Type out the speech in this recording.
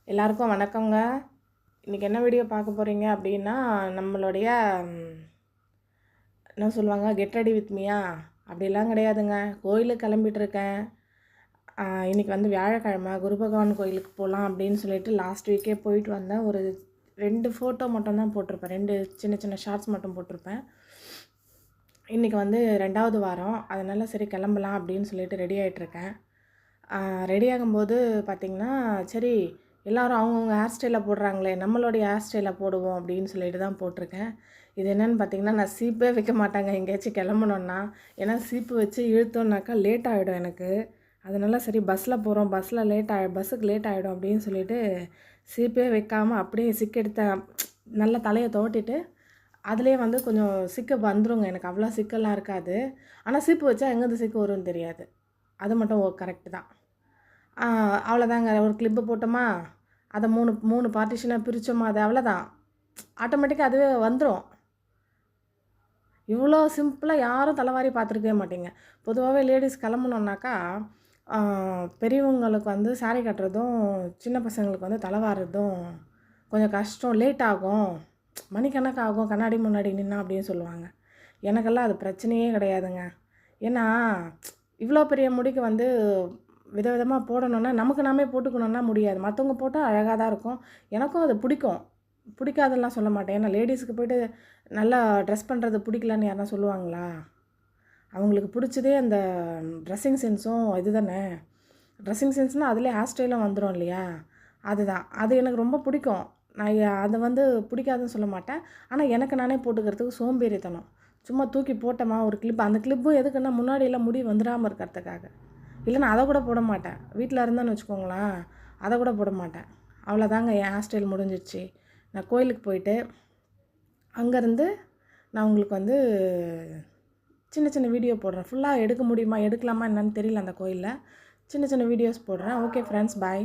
எல்லாருக்கும் வணக்கங்க. இன்றைக்கி என்ன வீடியோ பார்க்க போகிறீங்க அப்படின்னா, நம்மளுடைய என்ன சொல்லுவாங்க, கெட் ரெடி வித் மீயா அப்படிலாம் கிடையாதுங்க. கோயிலுக்கு கிளம்பிட்டுருக்கேன். இன்றைக்கி வந்து வியாழக்கிழமை, குரு பகவான் கோயிலுக்கு போகலாம் அப்படின்னு சொல்லிட்டு லாஸ்ட் வீக்கே போயிட்டு வந்தேன். ஒரு 2 ஃபோட்டோ மட்டும் தான் போட்டிருப்பேன். 2 சின்ன சின்ன ஷார்ட்ஸ் மட்டும் போட்டிருப்பேன். இன்றைக்கி வந்து 2வது வாரம். அதனால் சரி கிளம்பலாம் அப்படின்னு சொல்லிட்டு ரெடி ஆகிட்டுருக்கேன். ரெடி ஆகும்போது பார்த்திங்கன்னா, சரி எல்லோரும் அவங்கவுங்க ஹேர் ஸ்டைலில் போடுறாங்களே, நம்மளுடைய ஹேர் ஸ்டைலில் போடுவோம் அப்படின்னு சொல்லிட்டு தான் போட்டிருக்கேன். இது என்னென்னு பார்த்திங்கன்னா, நான் சீப்பே வைக்க மாட்டேங்க எங்கேயாச்சும் கிளம்பணுன்னா. ஏன்னா சீப்பு வச்சு இழுத்தோன்னாக்கா லேட் ஆகிடும் எனக்கு. அதனால் சரி பஸ்ஸில் போகிறோம், பஸ்ஸுக்கு லேட் ஆகிடும் அப்படின்னு சொல்லிட்டு சீப்பே வைக்காமல் அப்படியே சிக்கெடுத்த நல்லா தலையை துவட்டிட்டு அதிலே வந்து கொஞ்சம் சிக்கு வந்துருங்க. எனக்கு அவ்வளோ சிக்கெல்லாம் இருக்காது. ஆனால் சீப்பு வச்சா எங்கேருந்து சிக்கு வரும்னு தெரியாது. அது மட்டும் கரெக்டு தான். அவ்வளோதாங்க. ஒரு கிளிப்பு போட்டோமா, அதை 3 பார்ட்டிஷனாக பிரித்தோமா, அது அவ்வளோதான். ஆட்டோமேட்டிக்காக அதுவே வந்துடும். இவ்வளோ சிம்பிளாக யாரும் தலைவாரி பார்த்துருக்கவே மாட்டீங்க. பொதுவாகவே லேடிஸ் கிளம்பணுன்னாக்கா, பெரியவங்களுக்கு வந்து சாரி கட்டுறதும், சின்ன பசங்களுக்கு வந்து தலைவாறுறதும் கொஞ்சம் கஷ்டம், லேட் ஆகும், மணிக்கணக்காகும் கண்ணாடி முன்னாடி நின்னா அப்படின்னு சொல்லுவாங்க. எனக்கெல்லாம் அது பிரச்சனையே கிடையாதுங்க. ஏன்னா இவ்வளோ பெரிய முடிக்கு வந்து விதவிதமாக போடணுன்னா நமக்கு நாமே போட்டுக்கணுன்னா முடியாது. மற்றவங்க போட்டால் அழகாக தான் இருக்கும். எனக்கும் அது பிடிக்கும். பிடிக்காதுலாம் சொல்ல மாட்டேன். ஏன்னா லேடிஸுக்கு போய்ட்டு நல்லா ட்ரெஸ் பண்ணுறது பிடிக்கலன்னு யாருனா சொல்லுவாங்களா? அவங்களுக்கு பிடிச்சதே அந்த ட்ரெஸ்ஸிங் சென்ஸும் இது தானே. ட்ரெஸ்ஸிங் சென்ஸ்னால் அதிலே ஹேர் ஸ்டைலும் வந்துடும் இல்லையா? அதுதான். அது எனக்கு ரொம்ப பிடிக்கும். நான் அதை வந்து பிடிக்காதுன்னு சொல்ல மாட்டேன். ஆனால் எனக்கு நானே போட்டுக்கிறதுக்கு சோம்பேறித்தனம். சும்மா தூக்கி போட்டோமா ஒரு கிளிப், அந்த கிளிப்பும் எதுக்குன்னா முன்னாடியெல்லாம் முடி வந்துடாமல் இருக்கிறதுக்காக. இல்லைனா அதை கூட போட மாட்டேன். வீட்டில் இருந்தேன்னு வச்சுக்கோங்களேன், அதை கூட போட மாட்டேன். அவ்வளோதாங்க, என் ஹேர் ஸ்டைல் முடிஞ்சிடுச்சு. நான் கோயிலுக்கு போயிட்டு அங்கேருந்து நான் உங்களுக்கு வந்து சின்ன சின்ன வீடியோ போடுறேன். ஃபுல்லாக எடுக்க முடியுமா, எடுக்கலாமா என்னன்னு தெரியல அந்த கோயிலில். சின்ன சின்ன வீடியோஸ் போடுறேன். ஓகே ஃப்ரெண்ட்ஸ், பாய்.